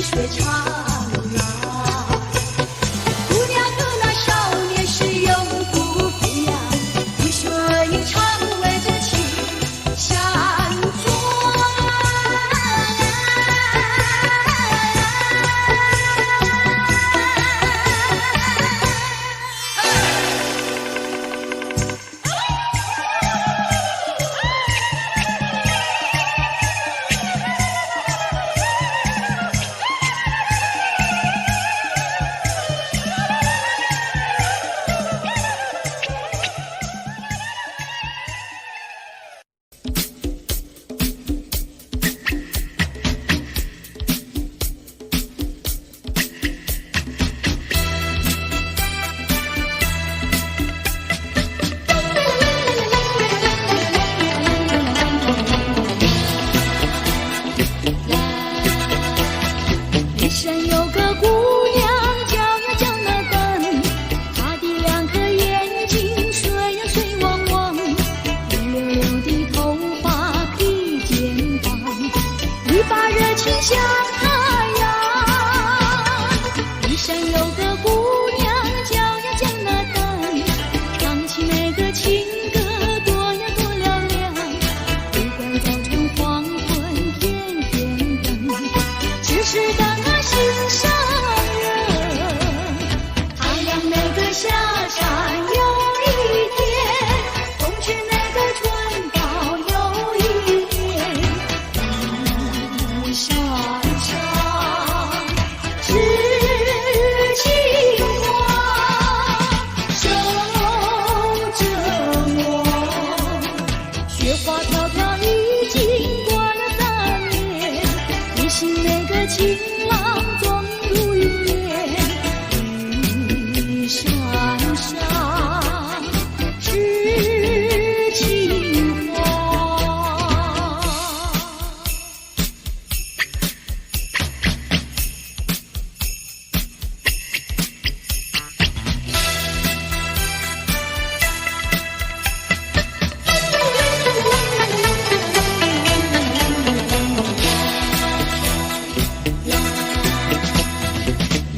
水长廊。姑娘和那少年是永不变呀，雨水常围着青山转。一山有个姑娘，叫呀叫那灯，她的两颗眼睛水呀水汪汪，绿溜溜的头发披肩膀，一把热情像太阳。一山有个姑娘，叫呀叫那灯，唱起那个情歌多呀多嘹亮，不管早晨黄昏天天等，只是等心上人。太阳那个下山有一天，冬至那个春到有一年，山上是青花守着我，雪花飘飘已经过了3年，你心那个情郎总如云烟，玉山上是青花。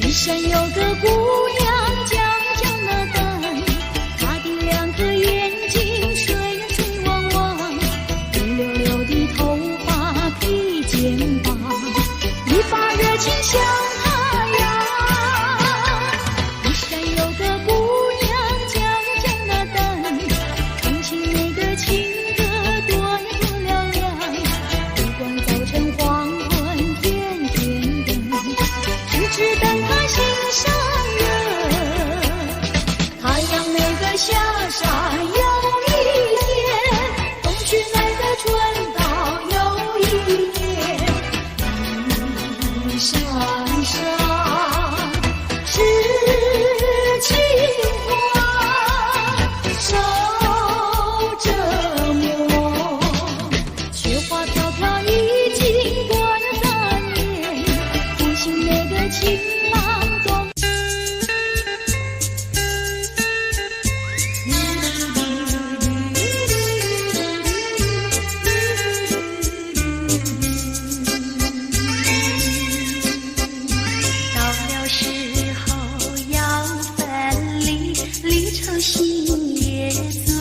一山有个姑娘，叫呀叫那灯，她的两颗眼睛水呀水汪汪，绿溜溜的头发披肩膀，一把热情像太阳。一山有个姑娘，叫呀叫那灯，唱起那个情歌多呀多嘹亮，不管早晨黄昏天天等，只等他心上人。太阳那个下山有一天，冬至那个春到有一年，山上是青花守着我，雪花飘飘已经过了3年，我心那个情郎总。到了时候要分离，离愁心也醉，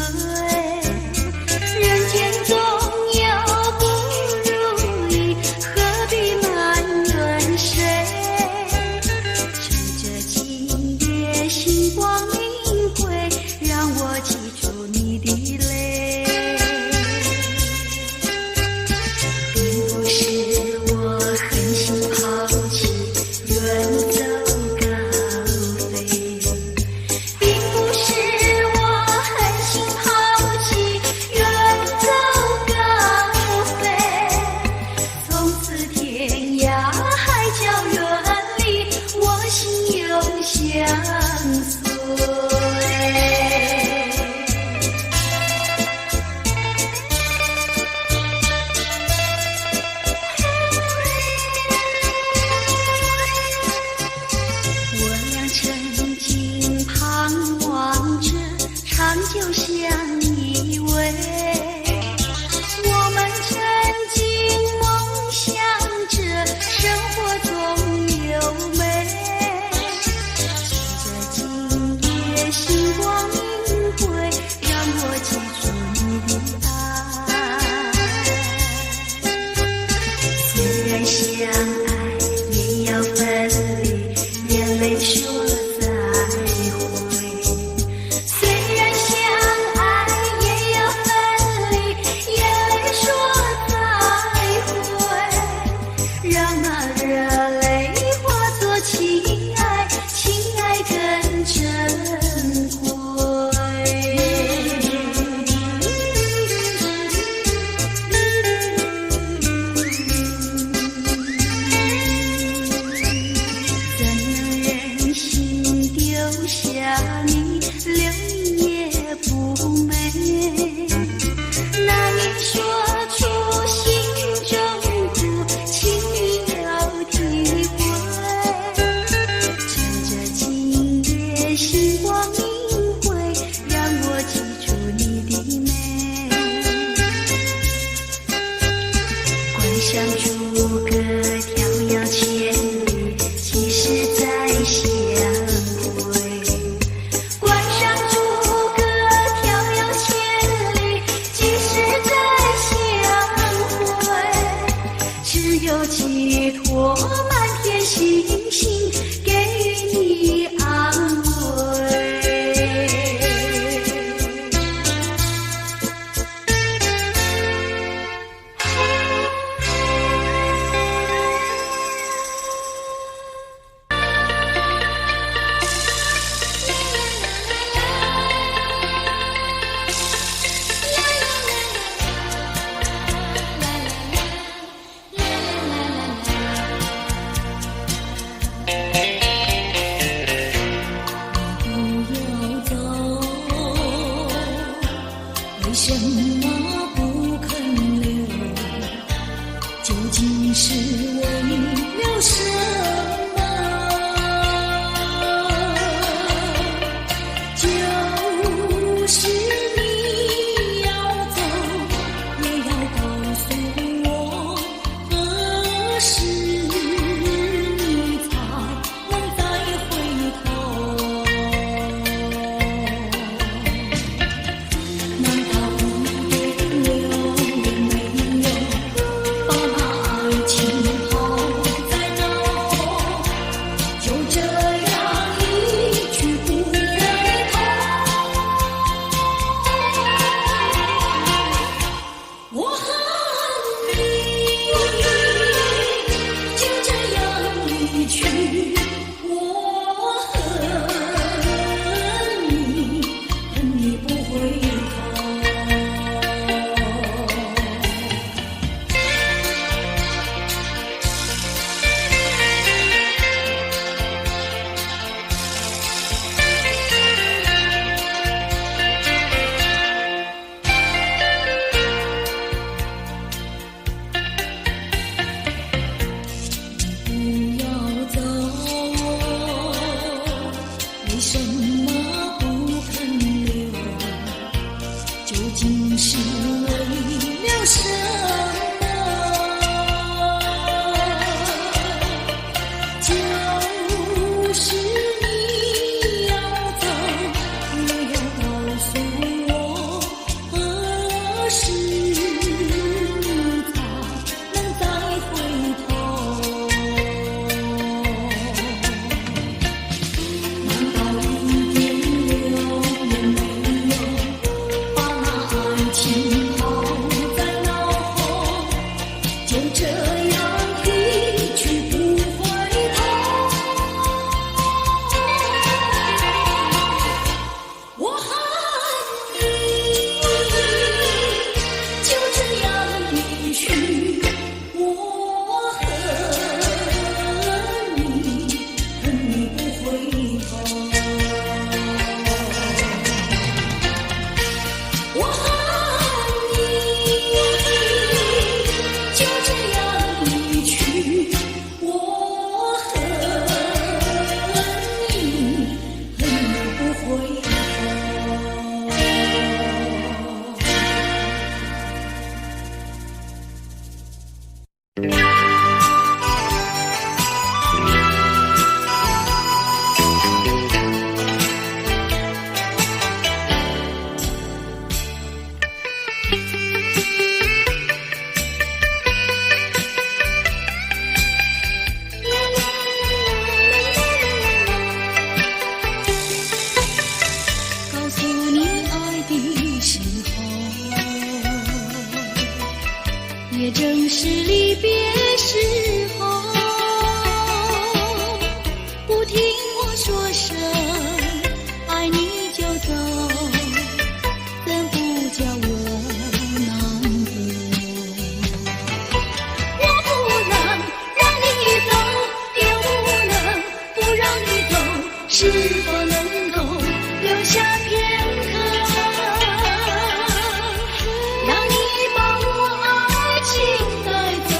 人间总有不如意，何必埋怨谁？是否能够留下片刻，让你把我爱情带走？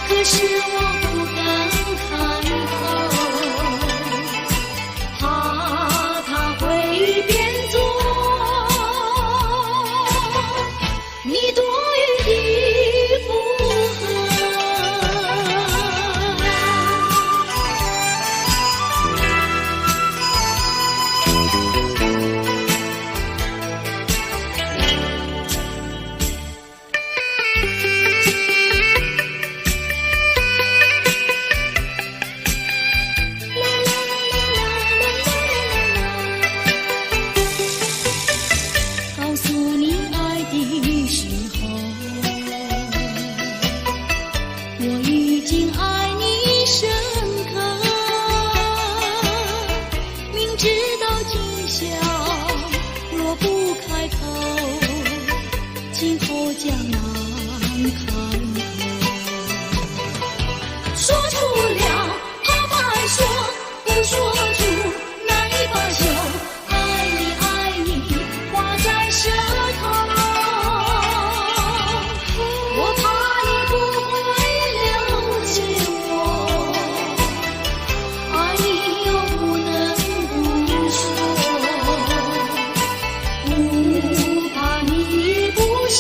可是我不敢开口，怕他会变作你多余的负荷。告诉你爱的时候，我已经爱你深刻，明知道今宵若不开口，今后将难开口。说出了怕白说，不说出难以罢休。爱你爱你挂在舌头，我怕你不会了解我，爱你又不能不说，不怕你不舍，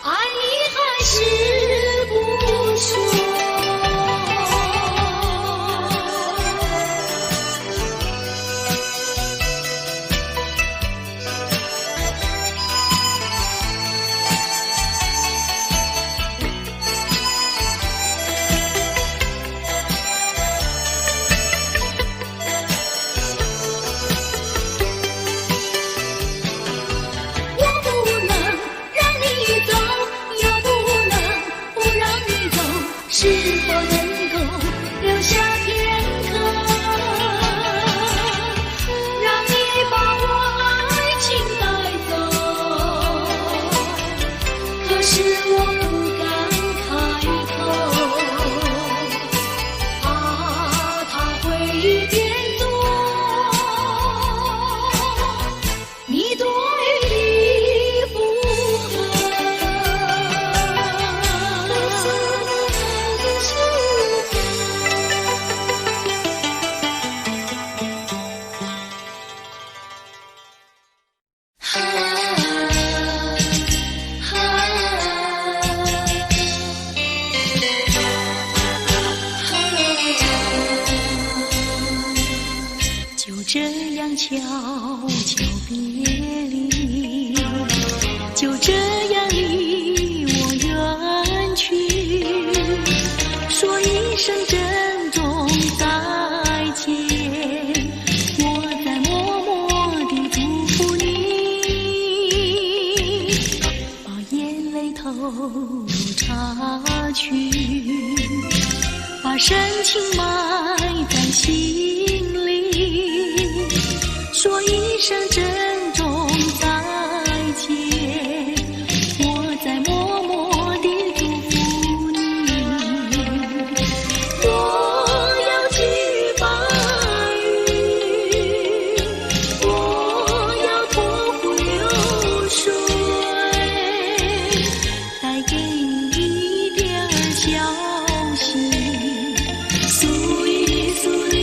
爱你还是不说。我不能让你走，又不能不让你走，是否能够留下片刻，让你把我爱情带走？可是我不敢开口，怕他会变作你多余的负荷。就这样悄悄别离，就这样离我远去，说一声珍重再见，我在默默地祝福你，把眼泪投入插曲，把深情埋在心里，说一声珍重再见，我在默默地祝福你。我要寄予白云，我要托付流水，带给你一点消息，诉一诉离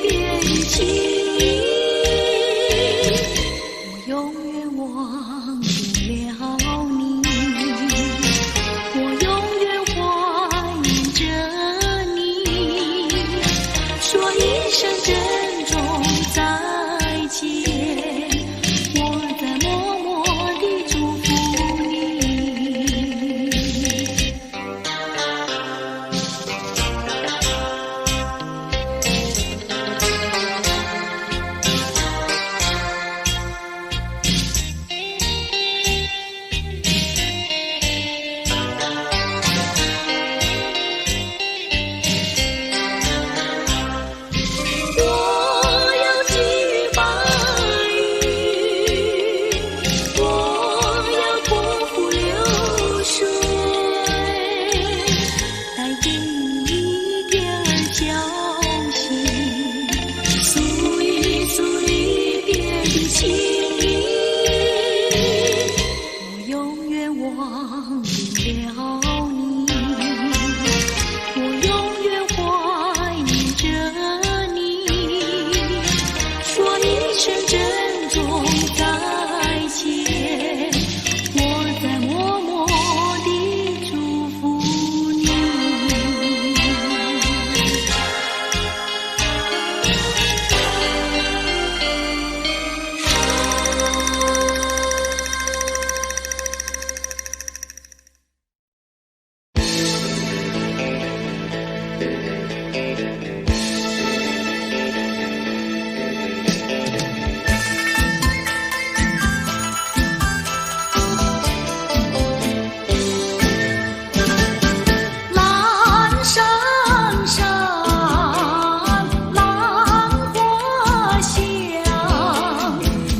别情。了你，我永远怀念着你，说一声珍重再见，我在默默地祝福你。蓝山上，浪花香，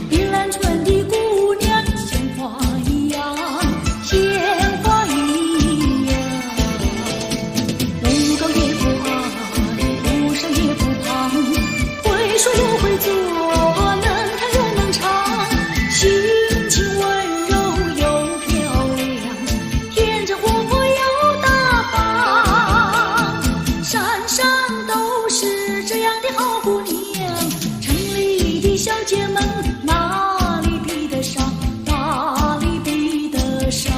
碧兰村的姑娘鲜花一样，鲜花一样。不高也不矮，不上也不胖，会说又会做，能弹又能唱，心情温柔又漂亮，天真活泼又大方。山上都是这样的好姑娘，城里的小姐们哪里比得上，哪里比得上。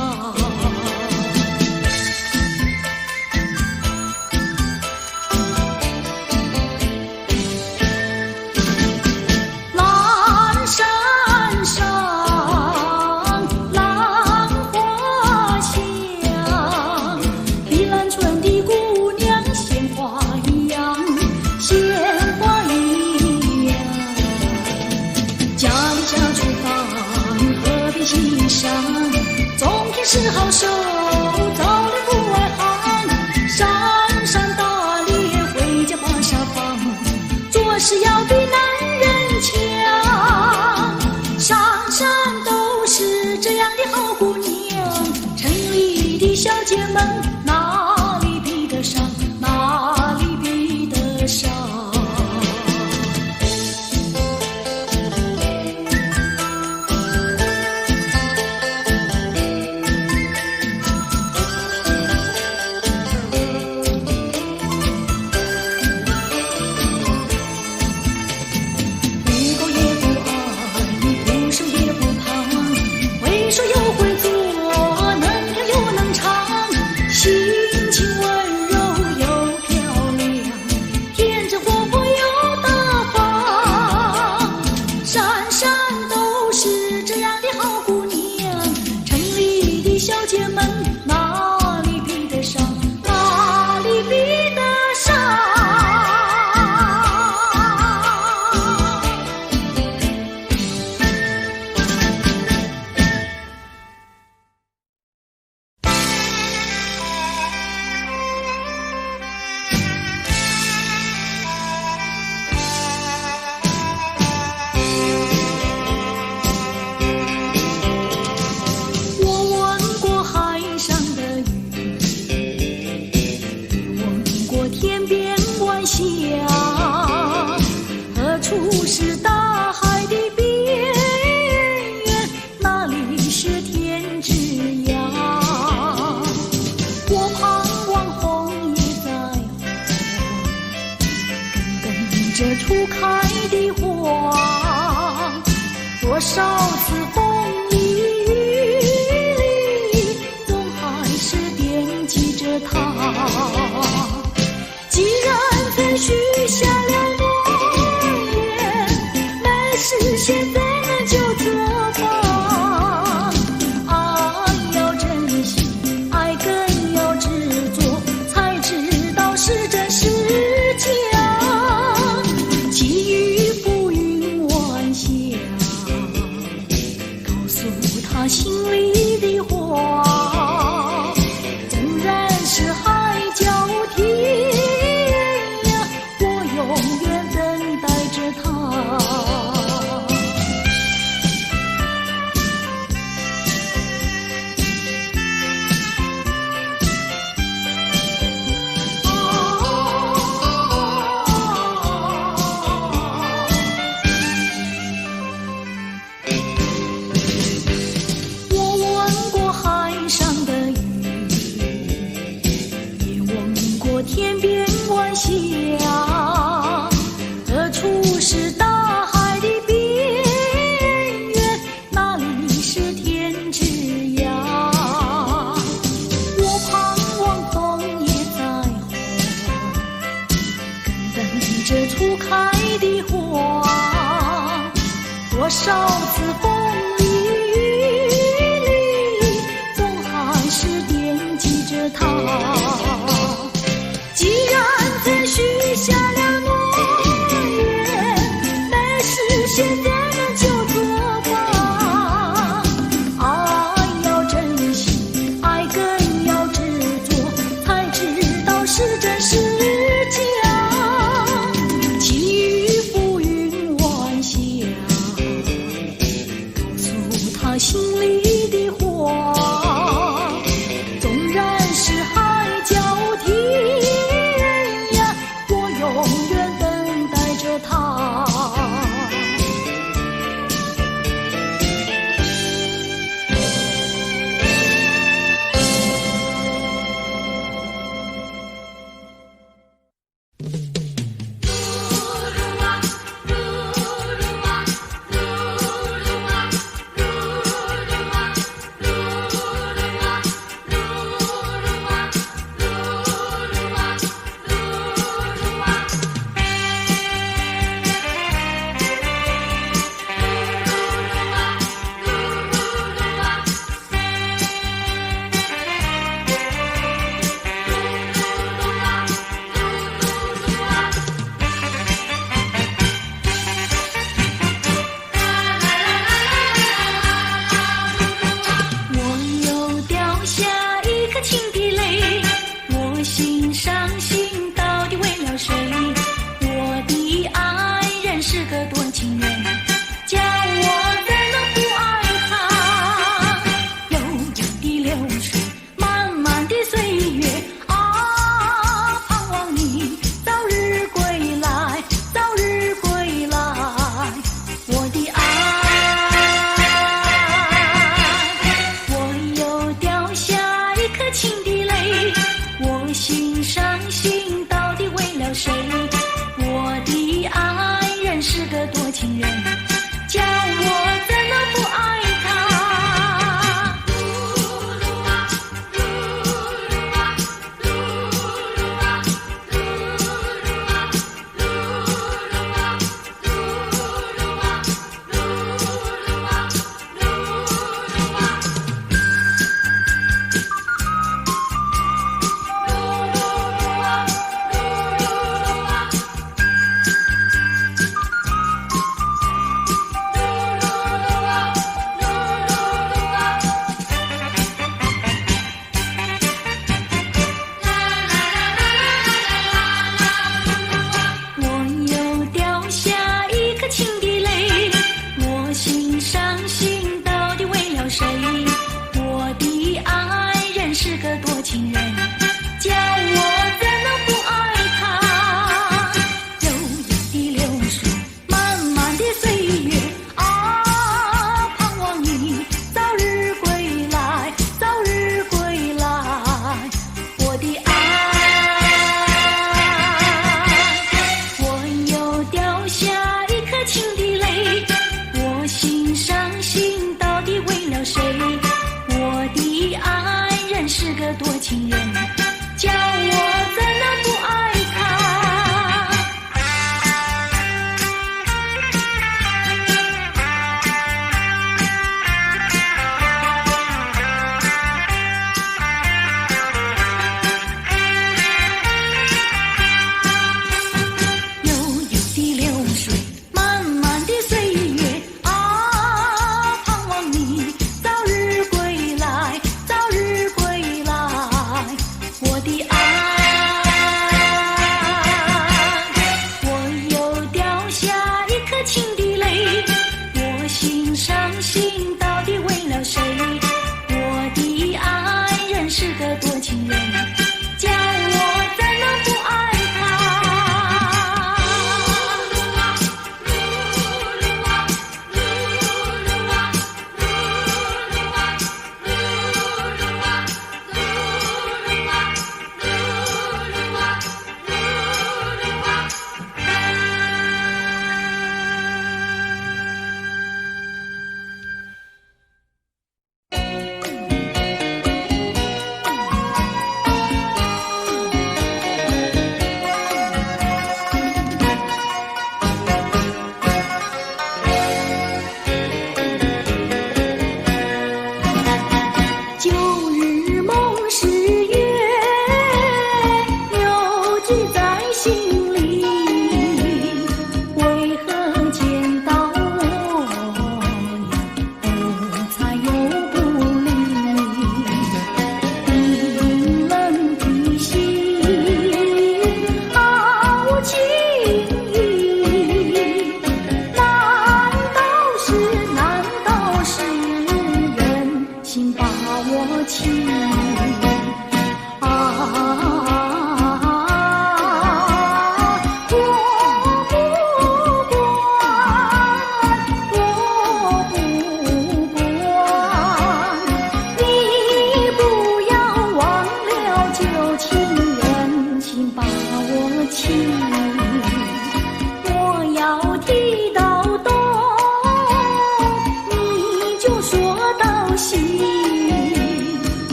蓝山上，浪花香，碧兰村的姑娘鲜花一样，鲜花一样。家里家厨房，河边欣赏，种田是好手，早恋不外行，山山打猎，回家把沙放，做事要比男人强。山山都是这样的好姑娘，城里的小姐们哪里比得上，哪里比得上。不高也不矮，不瘦也不胖，会说又会做，能跳又能唱，心情温柔又漂亮，天真活泼又大方。山山都是这样的好姑娘，城里的小姐们哪里比得上，哪里比得上。我闻过海上的雨，闻过天边晚霞，何处是大海的边缘？哪里是天之涯？我盼望红叶在红，跟着初开的花，多少次风里雨里，总还是惦记着他。既然曾许下了诺言，没事现在那就作罢。爱要珍惜，爱更要执着，才知道是真是假。际遇浮云晚霞，少次风里雨里，总还是惦记着他。既然曾许下了诺言，没事现在呢就做吧。爱要珍惜，爱更要执着，才知道是真是假。寄予浮云晚霞，告诉他心里的话。纵然是海角天涯，我永远等待着他。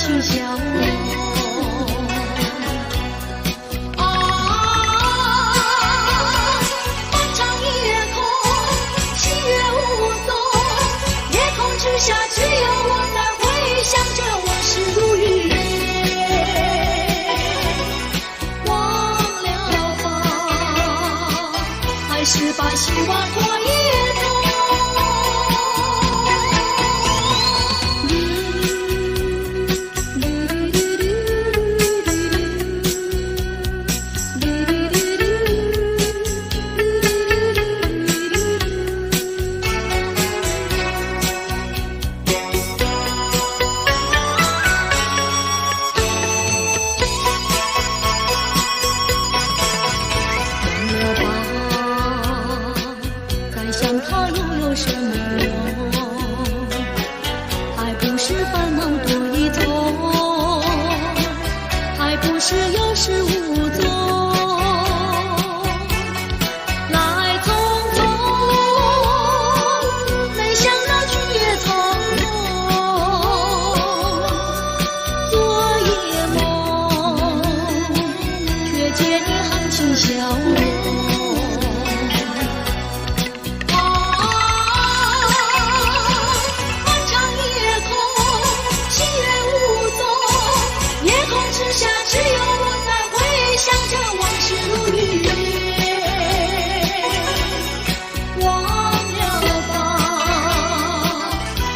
情笑容。之下只有我在回想着往事如云忘了吧，还是把希望托一是有始无终，来匆匆，没想到去也匆匆。昨夜梦，却见你含情笑容。漫长夜空，星月无踪，夜空之下只有我在回想着往事如云忘了吧，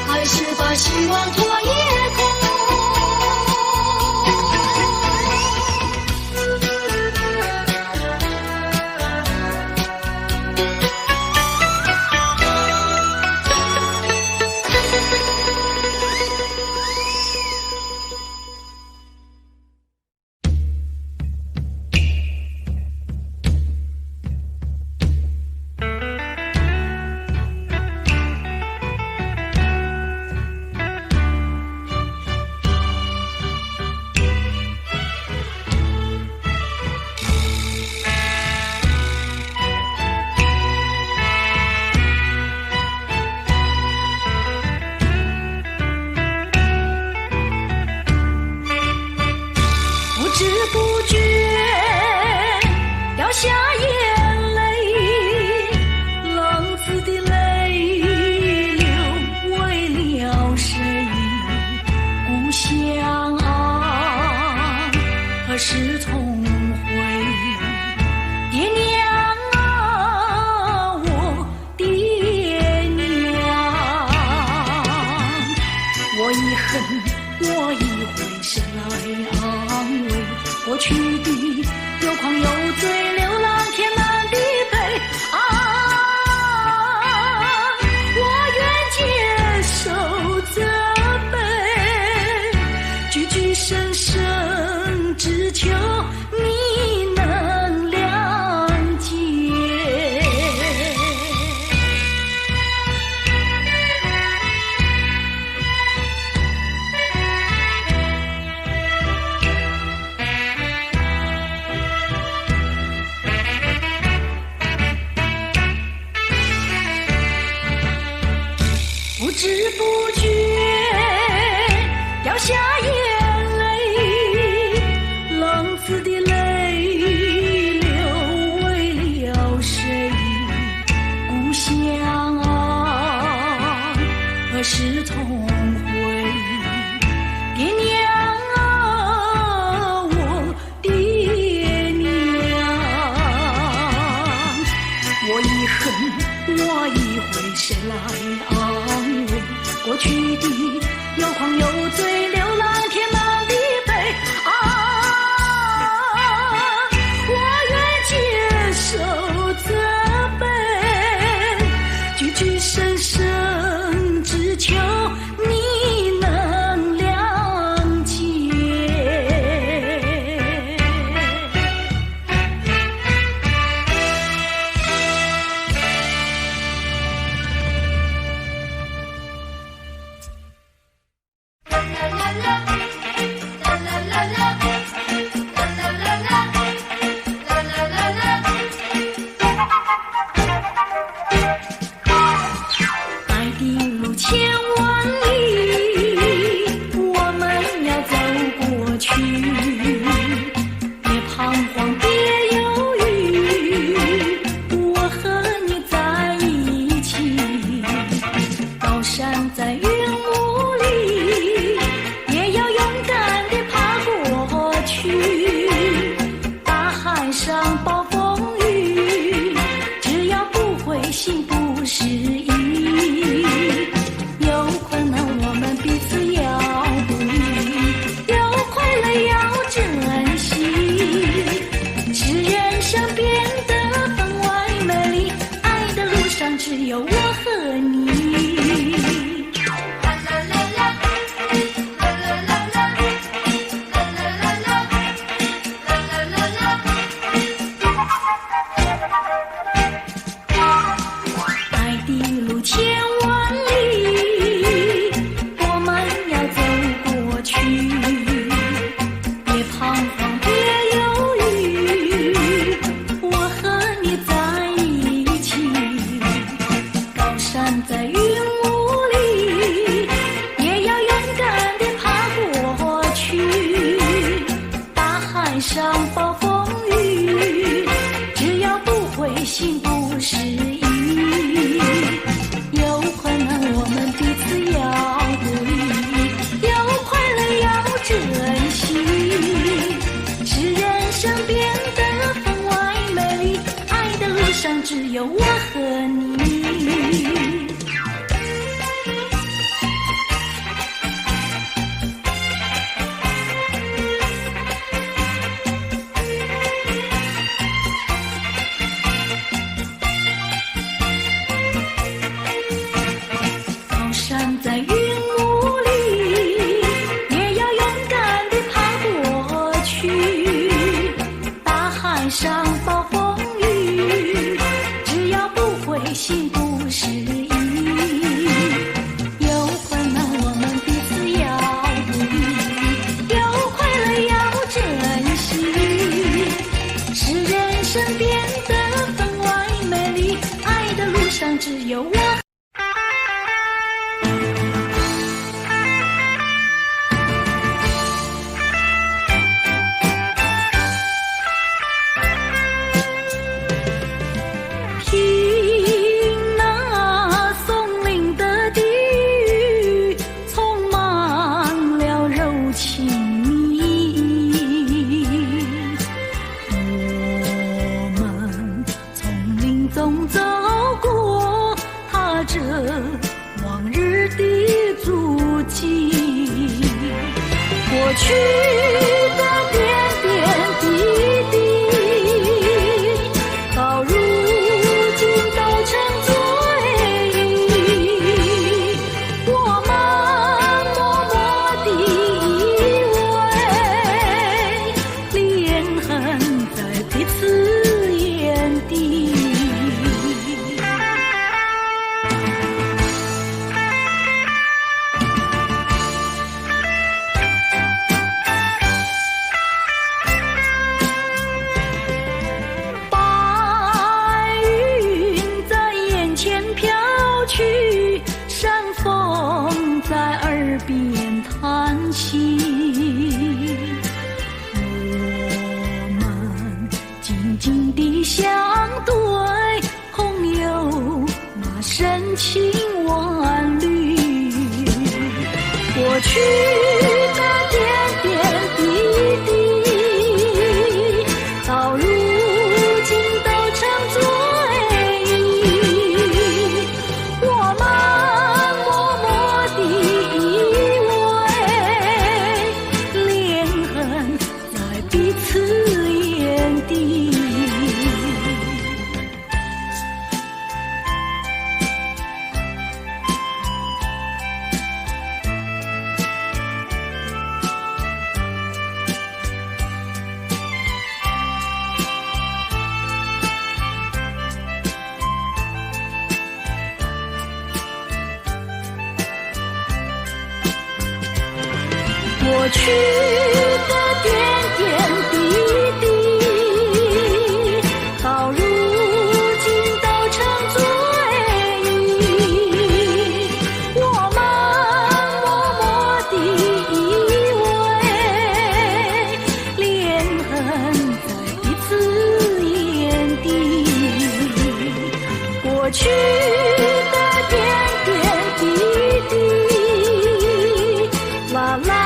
还是把希望托夜空。不知不觉掉下眼泪，浪子的泪流为了谁？故乡啊，何时重回？爹娘啊，我爹娘，我已恨，我已悔，谁来安慰？过去的有狂有醉，流浪天南地北啊！我愿接受责备，句句深深，只求你能谅解。不知不觉掉下眼泪，浪子的泪流为了谁？故乡啊，何时重回？爹娘啊，我爹娘，我已恨，我已悔，谁来安慰？过去珍惜。是人生变得分外美丽，爱的路上只有我和你。在云雾里，也要勇敢地爬过去。大海上暴风雨，只要不灰心不失意。有困难我们彼此要鼓励，有快乐要珍惜。是人生变得分外美丽，爱的路上只有我。走过，踏着往日的足迹，过去的点点滴滴，到如今都成追忆。我们默默地依偎，恋恨在彼此眼底。在耳边叹息，我们静静地相对，朋友那深情万缕。过去的点点滴滴，到如今都成追忆。我们彼此眼底，过去的点点滴滴，到如今都成追忆。我们默默地依偎，恋恨在彼此眼底。过去的点点滴滴，啦啦。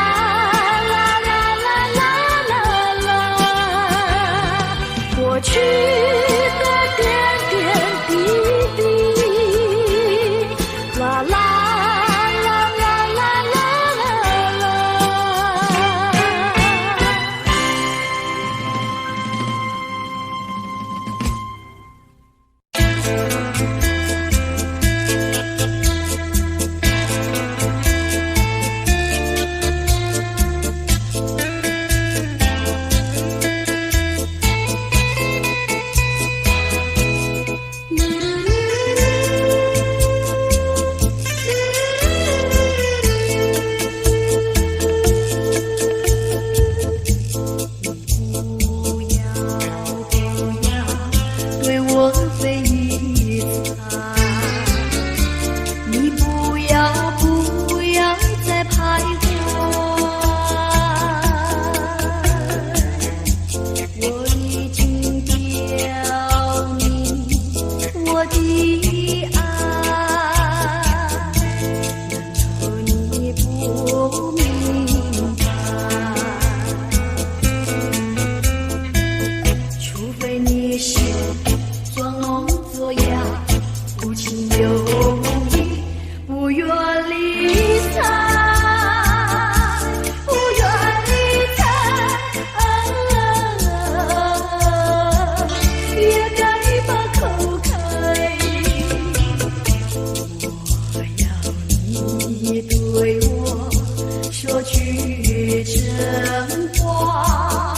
说句真话，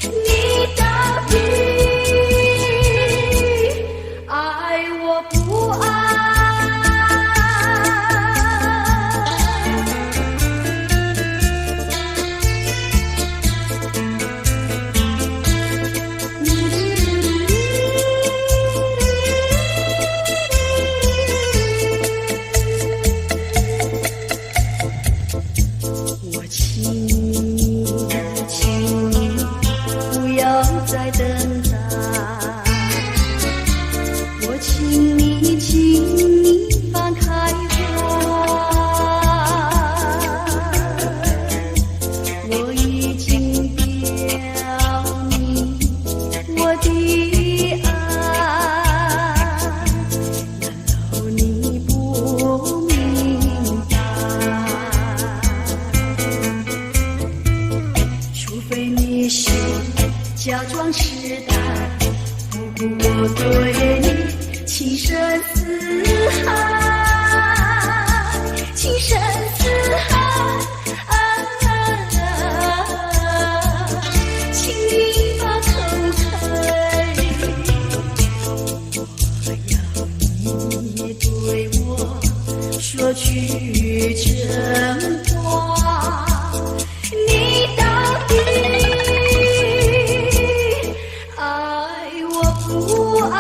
你到底爱我不爱？假装试探，不顾我对你情深似海，情深似海，请你把头抬，我要你对我说句真话，你到底不爱。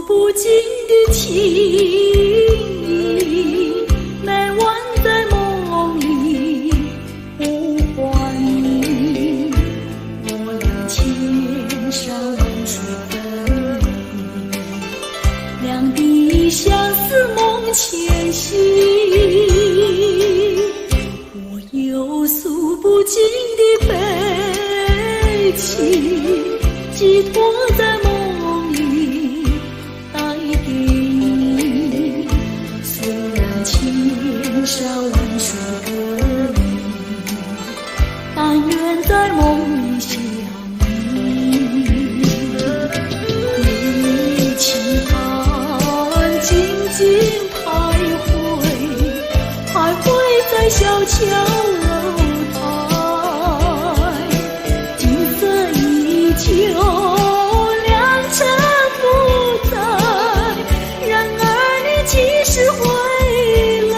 不尽的情意，每晚在梦里呼唤你。我俩千山万水分离，两地相思梦牵系。我有诉不尽的悲情，寄托在梦里带给你。虽然千山万水隔离，但愿在梦里相遇。你轻叹静静徘徊在小桥楼台，景色依旧，良辰不在，然而你几时回来？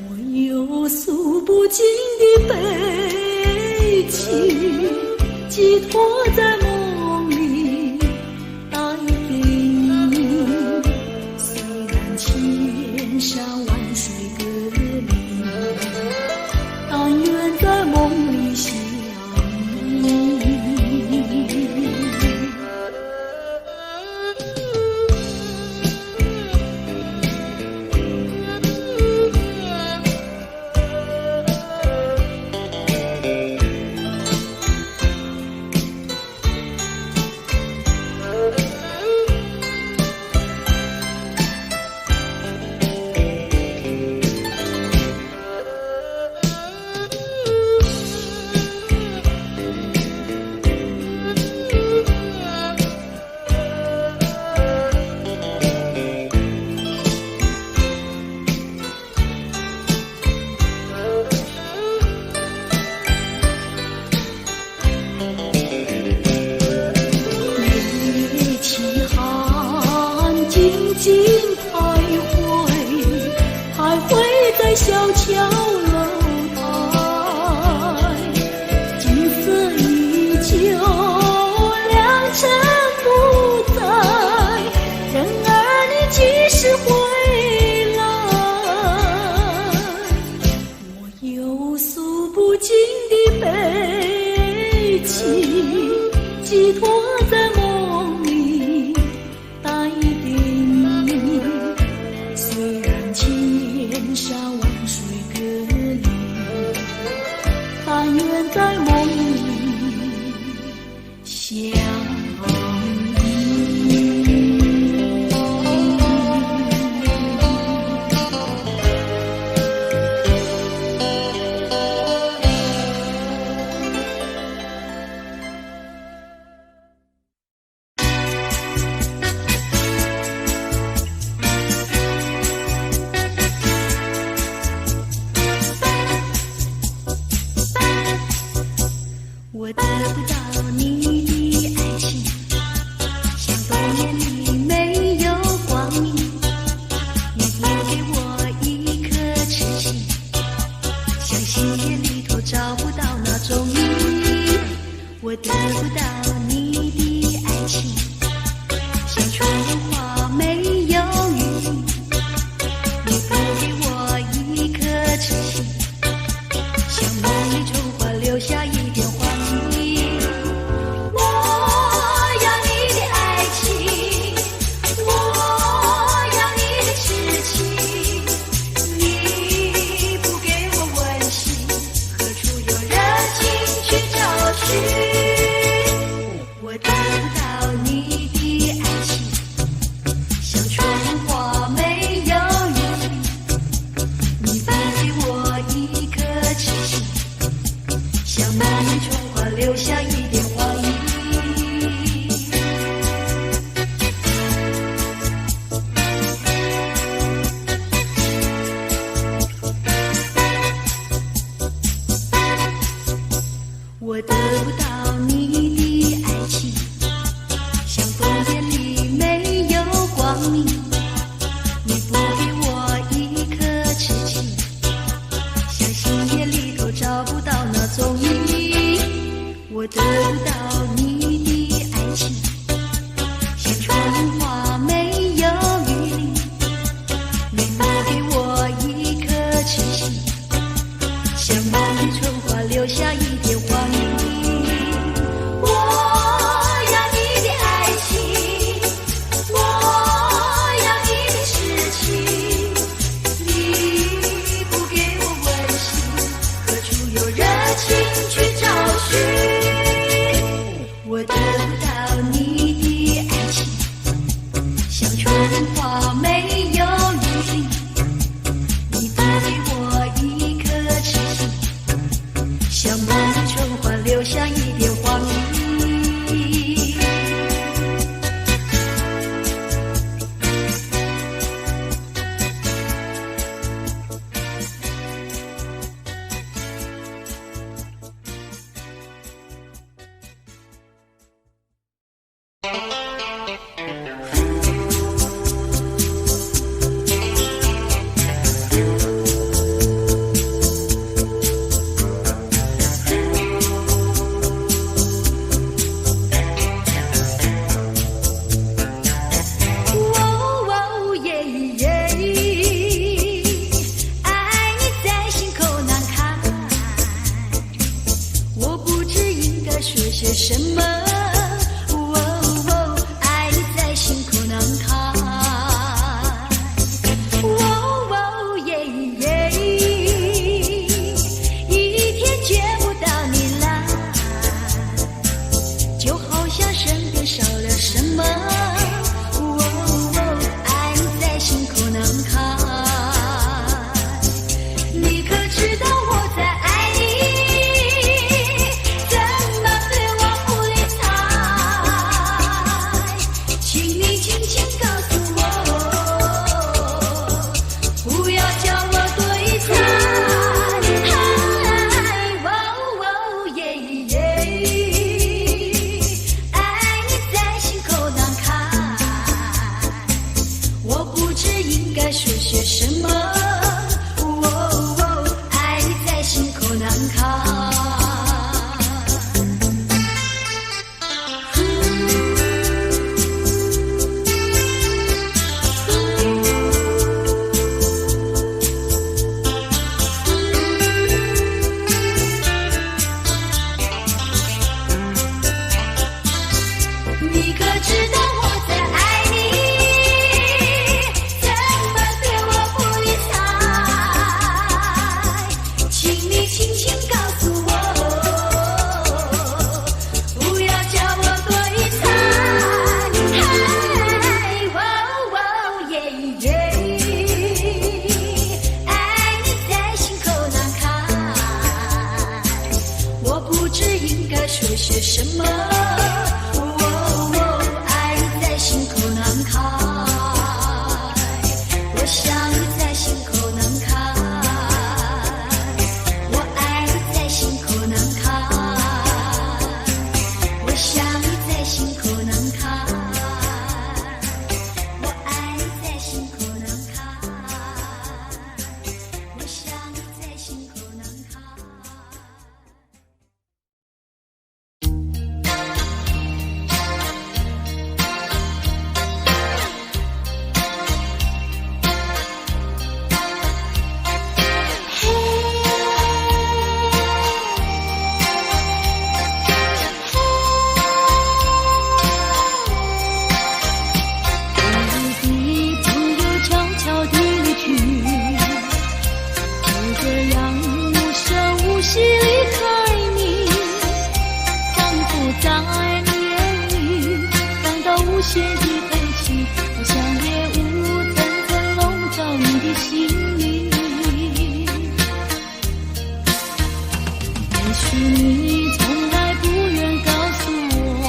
我有诉不尽的悲情，寄托在梦里带给你。虽然千山万水隔像春花没有雨淋，你不给我一颗痴心，像满地春花留下一点黄鹂。我要你的爱情，我要你的痴情，你不给我温馨，何处有热情去找寻？我得不到你的爱情，像春花没有雨淋，你不给我一颗痴心，像满地春花留下一点黄鹂。什么？爱你在心口难开。一天见不到你来，就好像身边少了什么。爱你在心口难开。你可知道我在爱你？说些什么？爱你在心口难开。你可知道我在爱你？轻轻告诉我，不要叫我多疑猜。爱你在心口难开，我不知应该说些什么。爱你在心口难开，我想你在心口难开。谢的悲戚，好像夜雾层层笼罩你的心灵。也许你从来不愿告诉我，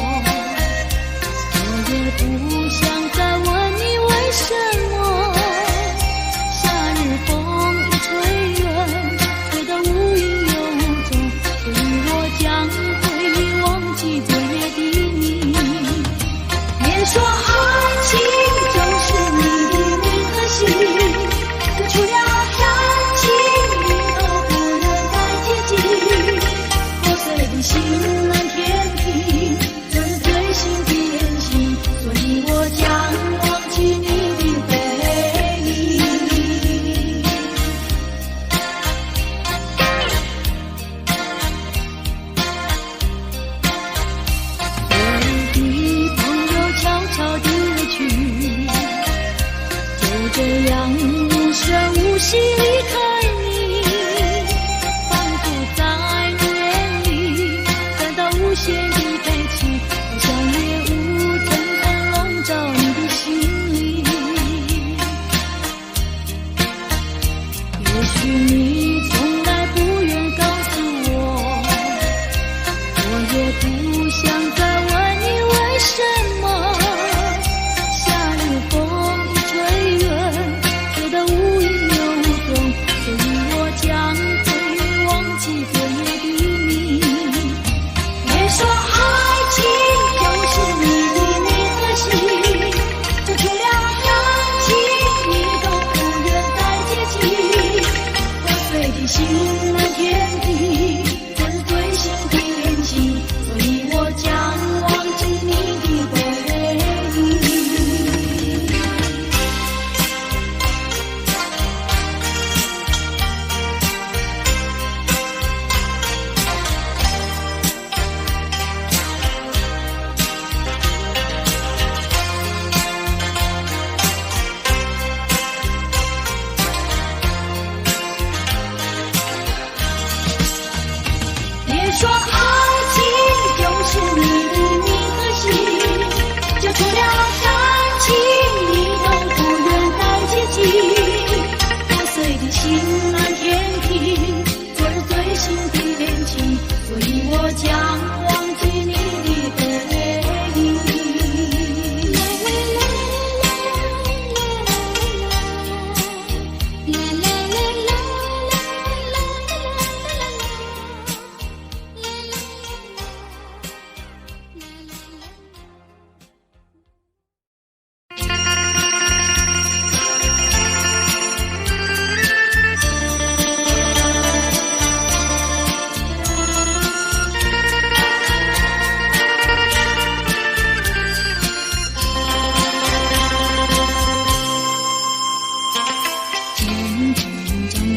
我也不想再问你为什么。夏日风一吹远，吹得无影又无踪，所以我将会忘记昨夜的你。别说好。不惜离开你，仿佛在远离，感到无限的悲戚，好像夜雾层层笼罩你的心里。也许你从来不愿告诉我，我也不想再问你为什么。夏日风一吹远，觉得无影又无踪，所以我将会忘记昨夜的你。别说爱情就是你的名和姓，这除了感情你都不愿再接近。破碎的心难填平，这是最新的恋情，所以我将忘记你的回忆。别说爱情就是你的名和姓，就除了感情你都不愿再接近。破碎的心难填平，昨日最新的恋情，所以我将忘记你的回忆。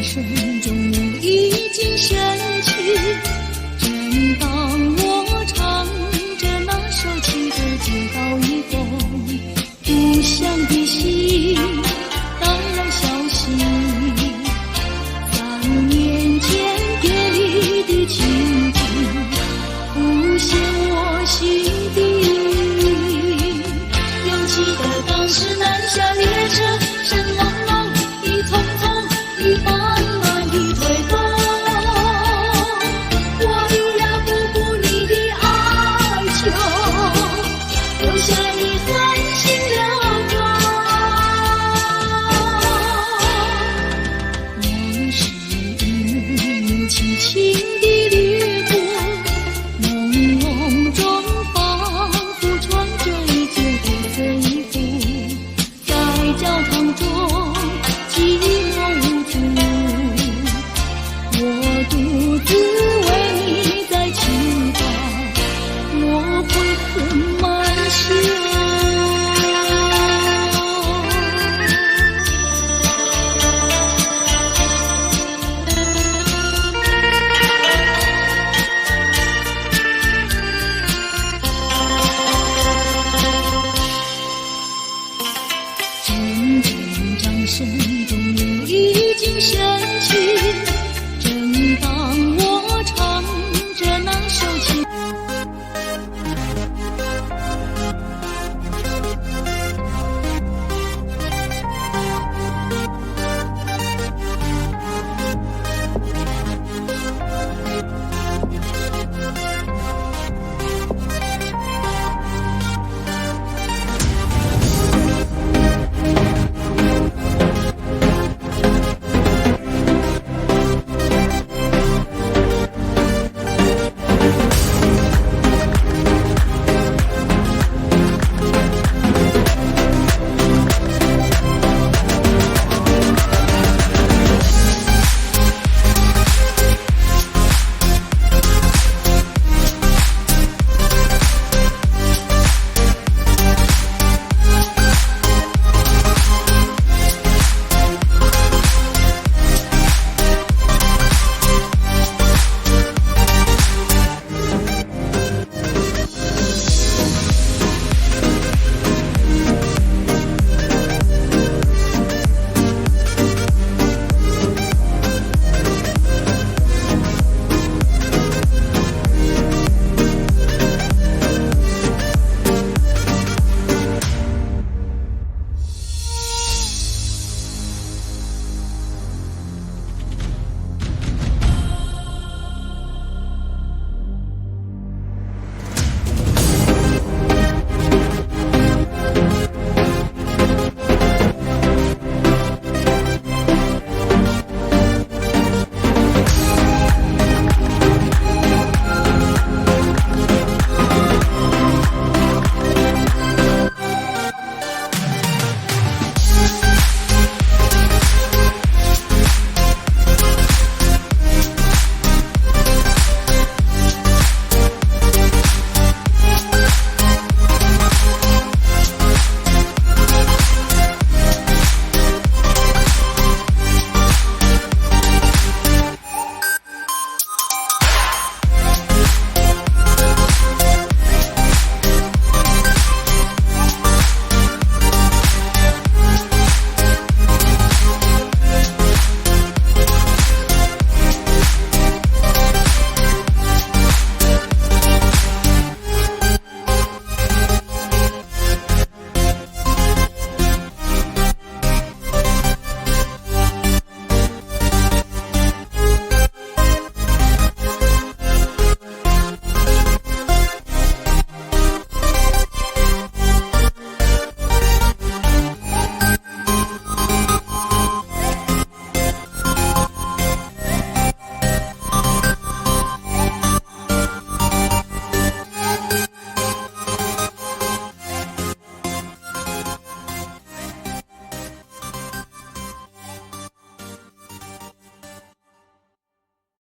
声中已经深去，正当我唱着那首情歌，接到一封故乡的信，当然消息3年前别离的情景，浮现我心底。扬起的当时南下列车，声朗朗，一匆匆，一慢慢地推动。我依然不顾你的哀求，留下遗憾心流光。往事一幕幕轻轻地掠过，朦胧中仿佛穿着一件古随服，在教堂中寂寞无助，我独自为你在祈祷，我会很慢些。阵阵掌声